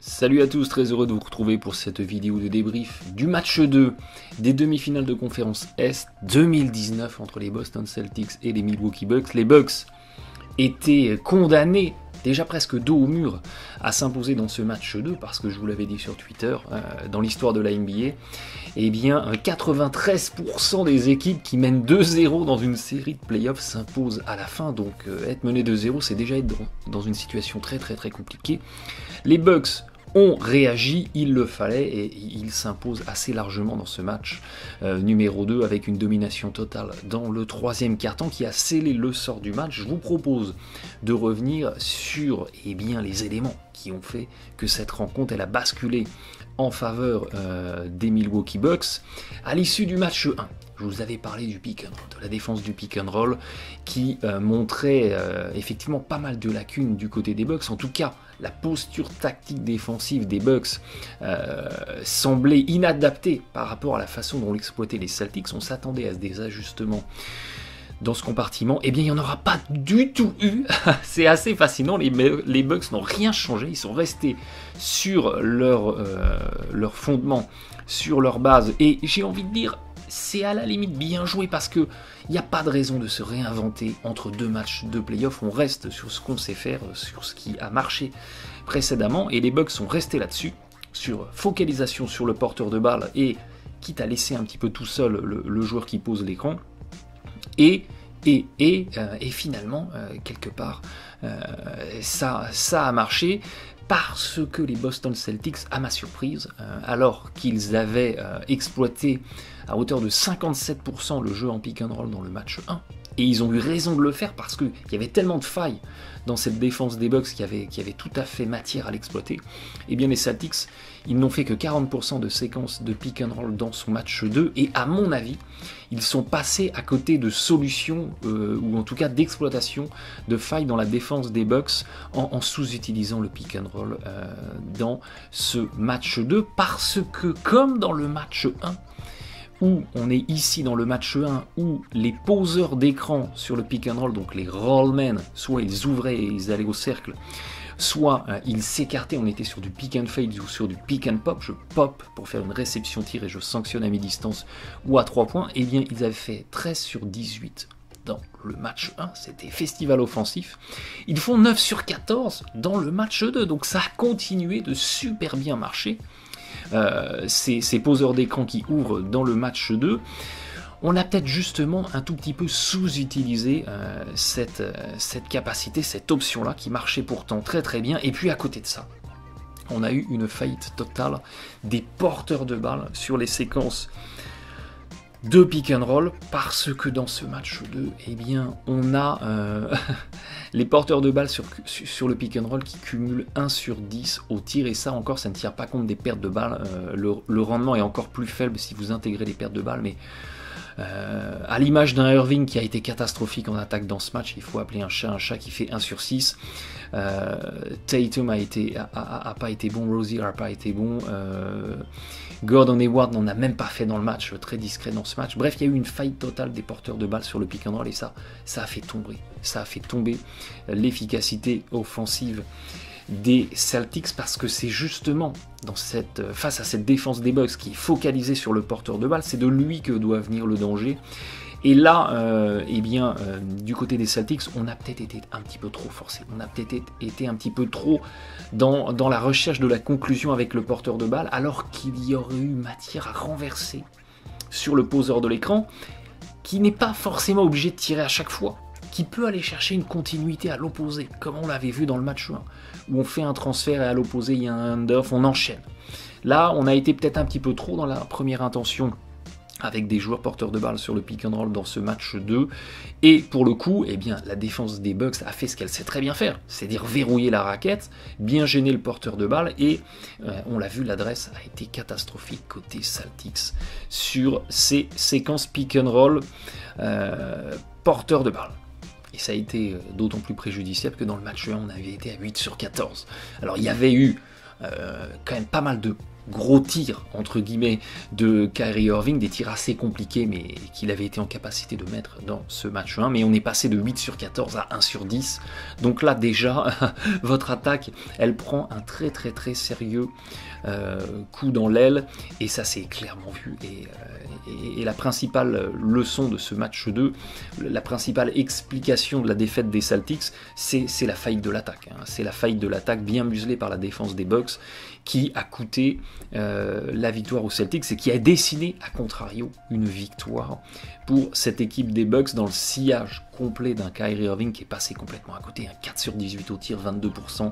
Salut à tous, très heureux de vous retrouver pour cette vidéo de débrief du match 2 des demi-finales de conférence Est 2019 entre les Boston Celtics et les Milwaukee Bucks. Les Bucks étaient condamnés, déjà presque dos au mur, à s'imposer dans ce match 2 parce que je vous l'avais dit sur Twitter, dans l'histoire de la NBA, eh bien 93% des équipes qui mènent 2-0 dans une série de playoffs s'imposent à la fin, donc être mené 2-0 c'est déjà être dans une situation très compliquée. Les Bucks ont réagi, il le fallait, et ils s'imposent assez largement dans ce match numéro 2 avec une domination totale dans le troisième quart-temps qui a scellé le sort du match. Je vous propose de revenir sur les éléments qui ont fait que cette rencontre elle a basculé en faveur des Milwaukee Bucks. À l'issue du match 1, je vous avais parlé du pick and roll, de la défense du pick and roll qui montrait effectivement pas mal de lacunes du côté des Bucks. En tout cas, la posture tactique défensive des Bucks semblait inadaptée par rapport à la façon dont l'exploitaient les Celtics. On s'attendait à des ajustements dans ce compartiment. Eh bien, il n'y en aura pas du tout eu. C'est assez fascinant. Les Bucks n'ont rien changé. Ils sont restés sur leur fondement, sur leur base. Et j'ai envie de dire, c'est à la limite bien joué parce qu'il n'y a pas de raison de se réinventer entre deux matchs de playoff. On reste sur ce qu'on sait faire, sur ce qui a marché précédemment. Et les Bucks sont restés là-dessus, sur focalisation sur le porteur de balle et quitte à laisser un petit peu tout seul le joueur qui pose l'écran. Et finalement, quelque part, ça a marché parce que les Boston Celtics, à ma surprise, alors qu'ils avaient exploité à hauteur de 57% le jeu en pick and roll dans le match 1, et ils ont eu raison de le faire parce qu'il y avait tellement de failles dans cette défense des Bucks qui avait tout à fait matière à l'exploiter, et bien les Celtics, ils n'ont fait que 40% de séquences de pick and roll dans son match 2, et à mon avis, ils sont passés à côté de solutions, ou en tout cas d'exploitation de failles dans la défense des Bucks en sous-utilisant le pick and roll dans ce match 2, parce que comme dans le match 1, où on est ici dans le match 1, où les poseurs d'écran sur le pick and roll, donc les rollmen, soit ils ouvraient et ils allaient au cercle, soit ils s'écartaient, on était sur du pick and fade ou sur du pick and pop, je pop pour faire une réception tir et je sanctionne à mi-distance ou à 3 points, et bien ils avaient fait 13 sur 18 dans le match 1, c'était festival offensif. Ils font 9 sur 14 dans le match 2, donc ça a continué de super bien marcher. Ces poseurs d'écran qui ouvrent dans le match 2, on a peut-être justement un tout petit peu sous-utilisé cette capacité, cette option-là qui marchait pourtant très bien. Et puis à côté de ça, on a eu une faillite totale des porteurs de balles sur les séquences de pick and roll, parce que dans ce match 2, eh bien, on a les porteurs de balles sur le pick and roll qui cumulent 1 sur 10 au tir, et ça encore, ça ne tient pas compte des pertes de balles. Le rendement est encore plus faible si vous intégrez les pertes de balles, mais à l'image d'un Irving qui a été catastrophique en attaque dans ce match, il faut appeler un chat qui fait 1 sur 6. Tatum a pas été bon, Rozier n'a pas été bon, Gordon Hayward n'en a même pas fait dans le match, très discret dans ce match. Bref, il y a eu une faillite totale des porteurs de balles sur le pick and roll, et ça a fait tomber l'efficacité offensive des Celtics, parce que c'est justement face à cette défense des Bucks qui est focalisée sur le porteur de balle, c'est de lui que doit venir le danger. Et là, du côté des Celtics, on a peut-être été un petit peu trop forcé, on a peut-être été un petit peu trop dans la recherche de la conclusion avec le porteur de balle, alors qu'il y aurait eu matière à renverser sur le poseur de l'écran, qui n'est pas forcément obligé de tirer à chaque fois, qui peut aller chercher une continuité à l'opposé, comme on l'avait vu dans le match 1, où on fait un transfert et à l'opposé il y a un hand-off, on enchaîne. Là, on a été peut-être un petit peu trop dans la première intention, avec des joueurs porteurs de balles sur le pick and roll dans ce match 2, et pour le coup, eh bien, la défense des Bucks a fait ce qu'elle sait très bien faire, c'est-à-dire verrouiller la raquette, bien gêner le porteur de balle, et on l'a vu, l'adresse a été catastrophique côté Celtics sur ces séquences pick and roll porteurs de balle. Et ça a été d'autant plus préjudiciable que dans le match 1, on avait été à 8 sur 14. Alors il y avait eu quand même pas mal de gros tirs, entre guillemets, de Kyrie Irving, des tirs assez compliqués, mais qu'il avait été en capacité de mettre dans ce match 1, mais on est passé de 8 sur 14 à 1 sur 10, donc là déjà, votre attaque, elle prend un très très très sérieux coup dans l'aile, et ça c'est clairement vu, et la principale leçon de ce match 2, la principale explication de la défaite des Celtics, c'est la faillite de l'attaque, c'est la faillite de l'attaque bien muselée par la défense des Bucks, qui a coûté la victoire aux Celtics et qui a dessiné, à contrario, une victoire pour cette équipe des Bucks dans le sillage complet d'un Kyrie Irving qui est passé complètement à côté, un 4 sur 18 au tir, 22%.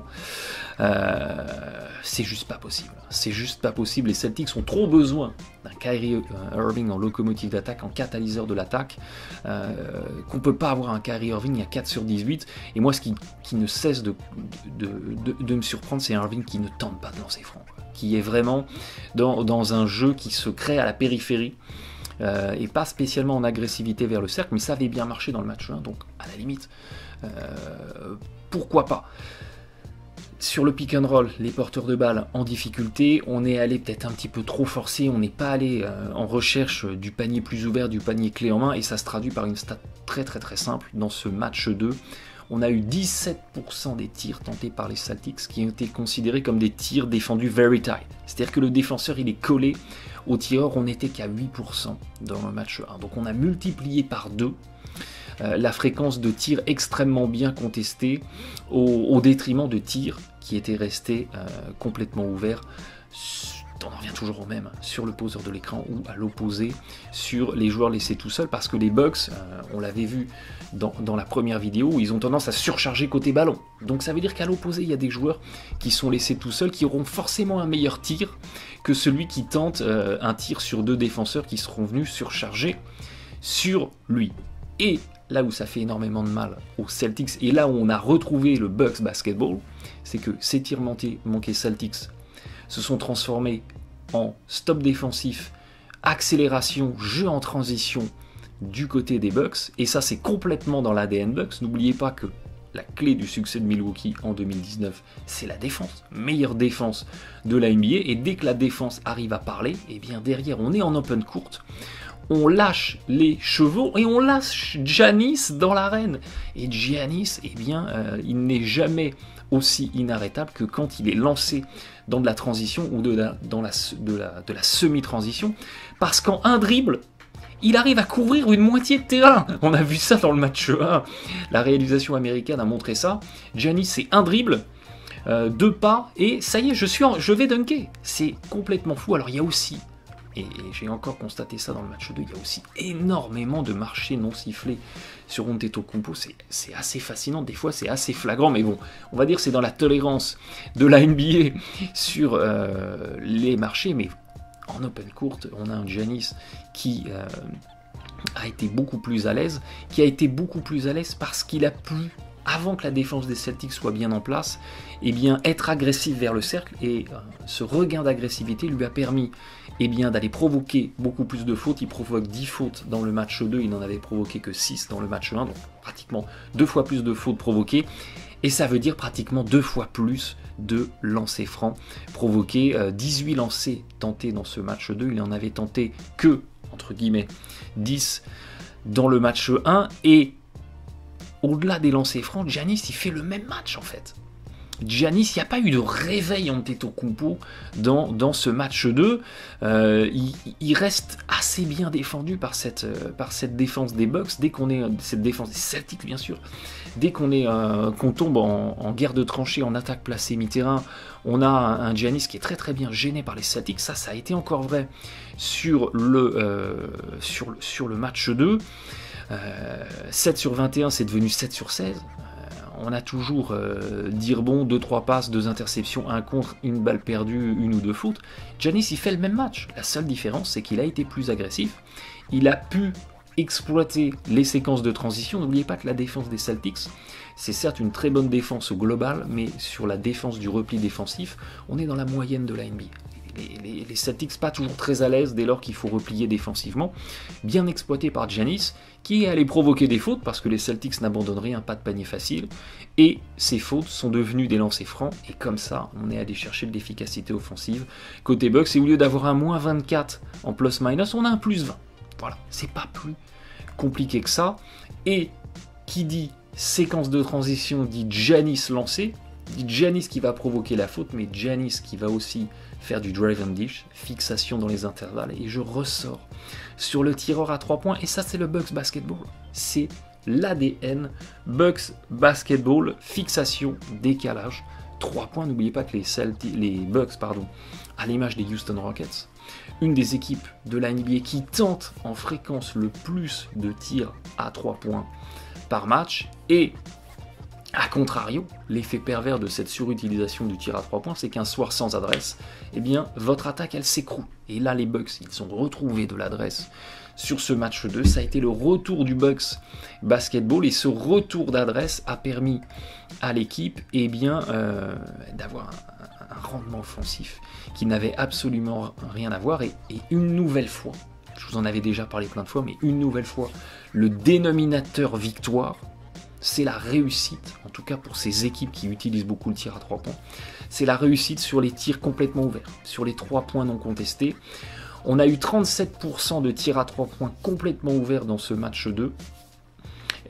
C'est juste pas possible. C'est juste pas possible. Les Celtics ont trop besoin d'un Kyrie Irving en locomotive d'attaque, en catalyseur de l'attaque, qu'on peut pas avoir un Kyrie Irving à 4 sur 18. Et moi, ce qui ne cesse de me surprendre, c'est un Irving qui ne tente pas de lancer franc, qui est vraiment dans un jeu qui se crée à la périphérie, et pas spécialement en agressivité vers le cercle, mais ça avait bien marché dans le match 1, donc à la limite, pourquoi pas. Sur le pick and roll, les porteurs de balles en difficulté, on est allé peut-être un petit peu trop forcé, on n'est pas allé en recherche du panier plus ouvert, du panier clé en main, et ça se traduit par une stat très très très simple. Dans ce match 2, on a eu 17% des tirs tentés par les Celtics qui ont été considérés comme des tirs défendus very tight. C'est-à-dire que le défenseur il est collé au tireur, on n'était qu'à 8% dans le match 1. Donc on a multiplié par 2 la fréquence de tirs extrêmement bien contestés au détriment de tirs qui étaient restés complètement ouverts. On en revient toujours au même, sur le poseur de l'écran ou à l'opposé sur les joueurs laissés tout seuls, parce que les Bucks, on l'avait vu dans la première vidéo, ils ont tendance à surcharger côté ballon. Donc ça veut dire qu'à l'opposé, il y a des joueurs qui sont laissés tout seuls, qui auront forcément un meilleur tir que celui qui tente un tir sur 2 défenseurs qui seront venus surcharger sur lui. Et là où ça fait énormément de mal aux Celtics, et là où on a retrouvé le Bucks basketball, c'est que ces tirs manqués Celtics se sont transformés en stop défensif, accélération, jeu en transition du côté des Bucks, et ça c'est complètement dans l'ADN Bucks. N'oubliez pas que la clé du succès de Milwaukee en 2019, c'est la défense, meilleure défense de la NBA, et dès que la défense arrive à parler, et bien derrière on est en open court, on lâche les chevaux et on lâche Giannis dans l'arène. Et Giannis, eh bien, il n'est jamais aussi inarrêtable que quand il est lancé dans de la transition ou de la semi-transition, parce qu'en un dribble, il arrive à couvrir une moitié de terrain. On a vu ça dans le match 1. La réalisation américaine a montré ça. Giannis, c'est un dribble, 2 pas, et ça y est, je vais dunker. C'est complètement fou. Alors il y a aussi, et j'ai encore constaté ça dans le match 2, il y a aussi énormément de marchés non sifflés sur Antetokounmpo. C'est assez fascinant, des fois c'est assez flagrant, mais bon, on va dire c'est dans la tolérance de la NBA sur les marchés, mais en open court, on a un Giannis qui a été beaucoup plus à l'aise, parce qu'il a pu, avant que la défense des Celtics soit bien en place, eh bien, être agressif vers le cercle, et ce regain d'agressivité lui a permis, eh bien, d'aller provoquer beaucoup plus de fautes. Il provoque 10 fautes dans le match 2, il n'en avait provoqué que 6 dans le match 1, donc pratiquement 2 fois plus de fautes provoquées, et ça veut dire pratiquement 2 fois plus de lancers francs provoqués. 18 lancers tentés dans ce match 2, il n'en avait tenté que, entre guillemets, 10 dans le match 1, et au-delà des lancers francs, Giannis, il fait le même match en fait. Giannis, il n'y a pas eu de réveil Antetokounmpo dans ce match 2. Il reste assez bien défendu par cette défense des Bucks. Dès qu'on est cette défense des Celtics, bien sûr, dès qu'on tombe en guerre de tranchées, en attaque placée mi-terrain, on a un Giannis qui est très très bien gêné par les Celtics. Ça a été encore vrai sur le match 2. 7 sur 21, c'est devenu 7 sur 16. On a toujours dire bon, 2-3 passes, 2 interceptions, 1 contre, 1 balle perdue, 1 ou 2 fautes. Giannis, il fait le même match. La seule différence, c'est qu'il a été plus agressif. Il a pu exploiter les séquences de transition. N'oubliez pas que la défense des Celtics, c'est certes une très bonne défense au global, mais sur la défense du repli défensif, on est dans la moyenne de la NBA. les Celtics pas toujours très à l'aise dès lors qu'il faut replier défensivement, bien exploité par Giannis, qui est allé provoquer des fautes parce que les Celtics n'abandonnent rien, pas de panier facile, et ces fautes sont devenues des lancers francs, et comme ça, on est allé chercher de l'efficacité offensive côté Bucks, et au lieu d'avoir un moins 24 en plus-minus, on a un plus 20. Voilà, c'est pas plus compliqué que ça, et qui dit séquence de transition dit Giannis lancé, dit Giannis qui va provoquer la faute, mais Giannis qui va aussi faire du drive and dish, fixation dans les intervalles, et je ressors sur le tireur à 3 points, et ça c'est le Bucks Basketball, c'est l'ADN Bucks Basketball, fixation, décalage, 3 points, n'oubliez pas que les Bucks, à l'image des Houston Rockets, une des équipes de la NBA qui tente en fréquence le plus de tirs à 3 points par match, et a contrario, l'effet pervers de cette surutilisation du tir à 3 points, c'est qu'un soir sans adresse, eh bien, votre attaque, elle s'écroule. Et là, les Bucks, ils ont retrouvé de l'adresse sur ce match 2. Ça a été le retour du Bucks Basketball, et ce retour d'adresse a permis à l'équipe eh bien, d'avoir un rendement offensif qui n'avait absolument rien à voir. Et une nouvelle fois, je vous en avais déjà parlé plein de fois, mais une nouvelle fois, le dénominateur victoire, c'est la réussite, en tout cas pour ces équipes qui utilisent beaucoup le tir à 3 points, c'est la réussite sur les tirs complètement ouverts, sur les 3 points non contestés. On a eu 37% de tirs à 3 points complètement ouverts dans ce match 2,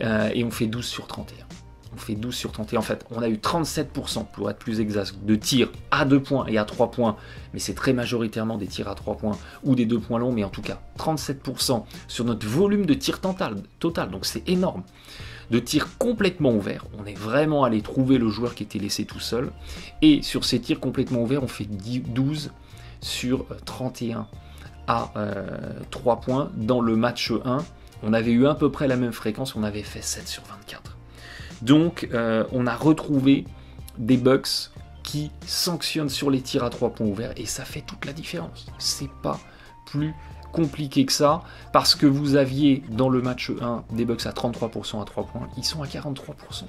et on fait 12 sur 31. On fait 12 sur 31, en fait, on a eu 37% pour être plus exact, de tirs à 2 points et à 3 points, mais c'est très majoritairement des tirs à 3 points ou des 2 points longs, mais en tout cas 37% sur notre volume de tir total, donc c'est énorme. De tirs complètement ouverts, on est vraiment allé trouver le joueur qui était laissé tout seul, et sur ces tirs complètement ouverts, on fait 12 sur 31 à 3 points. Dans le match 1, on avait eu à peu près la même fréquence, on avait fait 7 sur 24. Donc on a retrouvé des Bucks qui sanctionnent sur les tirs à 3 points ouverts, et ça fait toute la différence. C'est pas plus compliqué que ça, parce que vous aviez dans le match 1 des Bucks à 33% à 3 points, ils sont à 43%.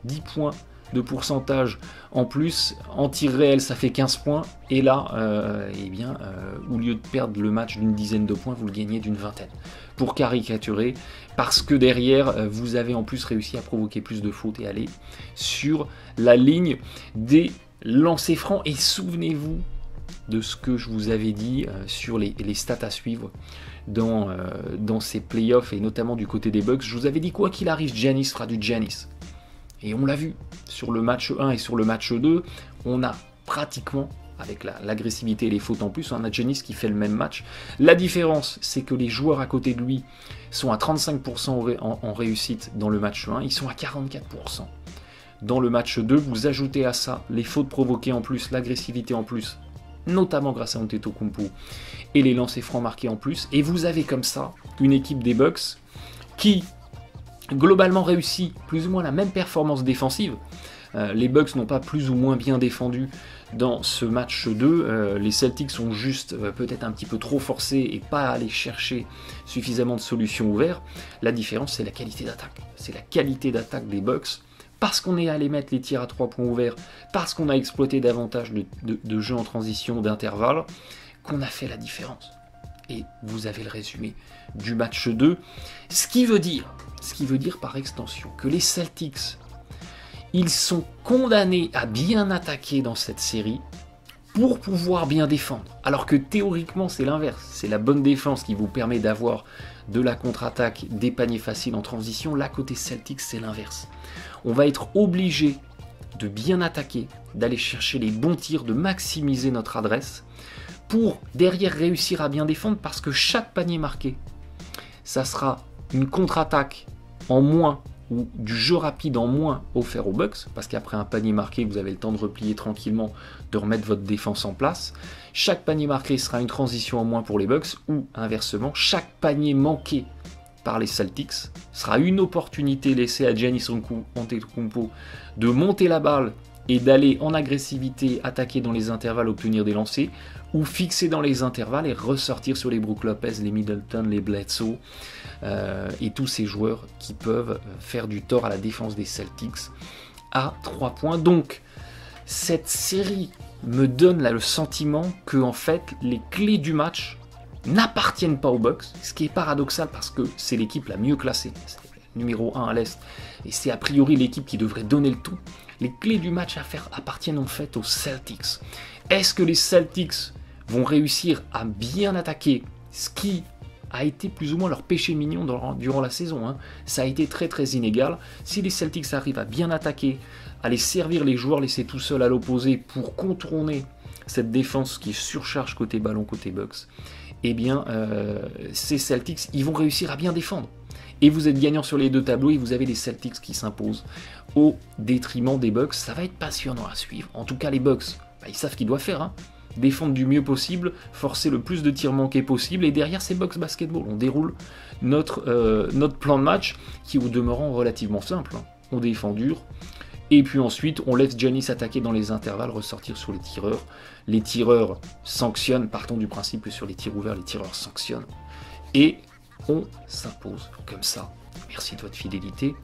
10 points de pourcentage en plus, en tir réel ça fait 15 points, et là, au lieu de perdre le match d'une dizaine de points, vous le gagnez d'une vingtaine. Pour caricaturer, parce que derrière, vous avez en plus réussi à provoquer plus de fautes et aller sur la ligne des lancers francs, et souvenez-vous de ce que je vous avais dit sur les stats à suivre dans ces playoffs, et notamment du côté des Bucks. Je vous avais dit, quoi qu'il arrive, Giannis fera du Giannis. Et on l'a vu sur le match 1 et sur le match 2, on a pratiquement, avec l'agressivité et les fautes en plus, on a Giannis qui fait le même match. La différence, c'est que les joueurs à côté de lui sont à 35% en réussite dans le match 1, ils sont à 44%. Dans le match 2, vous ajoutez à ça les fautes provoquées en plus, l'agressivité en plus, notamment grâce à Antetokounmpo, et les lancers francs marqués en plus, et vous avez comme ça une équipe des Bucks qui globalement réussit plus ou moins la même performance défensive. Les Bucks n'ont pas plus ou moins bien défendu dans ce match 2, les Celtics sont juste peut-être un petit peu trop forcés et pas allés chercher suffisamment de solutions ouvertes. La différence, c'est la qualité d'attaque. C'est la qualité d'attaque des Bucks, parce qu'on est allé mettre les tirs à 3 points ouverts, parce qu'on a exploité davantage de jeux en transition, d'intervalle, qu'on a fait la différence. Et vous avez le résumé du match 2, ce qui veut dire par extension que les Celtics, ils sont condamnés à bien attaquer dans cette série pour pouvoir bien défendre. Alors que théoriquement, c'est l'inverse. C'est la bonne défense qui vous permet d'avoir de la contre-attaque, des paniers faciles en transition. Là, côté Celtics, c'est l'inverse. On va être obligé de bien attaquer, d'aller chercher les bons tirs, de maximiser notre adresse pour derrière réussir à bien défendre, parce que chaque panier marqué, ça sera une contre-attaque en moins ou du jeu rapide en moins offert aux Bucks, parce qu'après un panier marqué, vous avez le temps de replier tranquillement, de remettre votre défense en place. Chaque panier marqué sera une transition en moins pour les Bucks, ou inversement, chaque panier manqué par les Celtics sera une opportunité laissée à Giannis Antetokounmpo de monter la balle et d'aller en agressivité attaquer dans les intervalles, obtenir des lancers, ou fixer dans les intervalles et ressortir sur les Brook Lopez, les Middleton, les Bledsoe, et tous ces joueurs qui peuvent faire du tort à la défense des Celtics à 3 points. Donc, cette série me donne là le sentiment que en fait les clés du match n'appartiennent pas aux Bucks, ce qui est paradoxal parce que c'est l'équipe la mieux classée, c'est numéro 1 à l'Est, et c'est a priori l'équipe qui devrait donner le tout. Les clés du match appartiennent en fait aux Celtics. Est-ce que les Celtics vont réussir à bien attaquer, ce qui a été plus ou moins leur péché mignon durant la saison, Ça a été très très inégal. Si les Celtics arrivent à bien attaquer, à les servir les joueurs laissés tout seuls à l'opposé pour contourner cette défense qui surcharge côté ballon, côté Bucks, eh bien ces Celtics, ils vont réussir à bien défendre. Et vous êtes gagnant sur les deux tableaux et vous avez les Celtics qui s'imposent au détriment des Bucks. Ça va être passionnant à suivre. En tout cas, les Bucks, ils savent ce qu'ils doivent faire, défendre du mieux possible, forcer le plus de tirs manqués possible, et derrière c'est Bucks Basketball. On déroule notre plan de match qui est au demeurant relativement simple. On défend dur, et puis ensuite on laisse Giannis attaquer dans les intervalles, ressortir sur les tireurs. Les tireurs sanctionnent, partons du principe que sur les tirs ouverts, les tireurs sanctionnent, et on s'impose comme ça. Merci de votre fidélité.